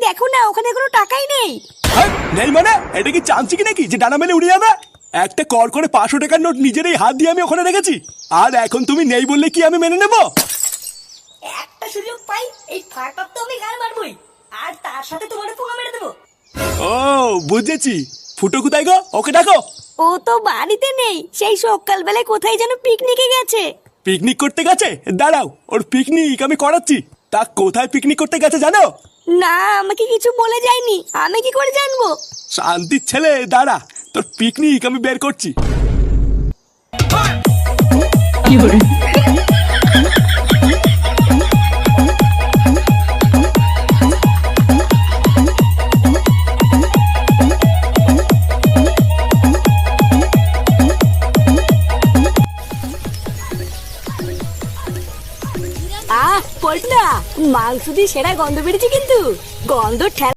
দেখো না ওখানে কোনো টাকাই নেই। নেই মানে? এটা কি চামচি কি নাকি যে ডানা মেলে উড়ে যাবে? একটা কর করে 500 টাকার নোট নিজেরই হাত দিয়ে আমি ওখানে রেখেছি, আর এখন তুমি নেই বললে কি আমি মেনে নেব? একটা সুযোগ পাই এই ফাটার তো আমি গাল মারবই, আর তার সাথে তোমার পোঙা মেরে দেবো। ও বুঝেছি। ফুটো কোথায় গো? ওকে ডাকো। ও তো বাড়িতে নেই, সেই সকালবেলায় কোথায় যেন পিকনিকে গেছে। পিকনিক করতে গেছে? দাঁড়াও, ওর পিকনিক আমি করাচ্ছি। তা কোথায় পিকনিক করতে গেছে জানো? না আমাকে কিছু বলে যায়নি, আমি কি করে জানবো? শান্তির ছেলে, দাঁড়া, তোর পিকনিক আমি বের করছি। পল্টুদা, মাংস দিয়ে সেরা গন্ধ বেরিয়েছে কিন্তু, গন্ধ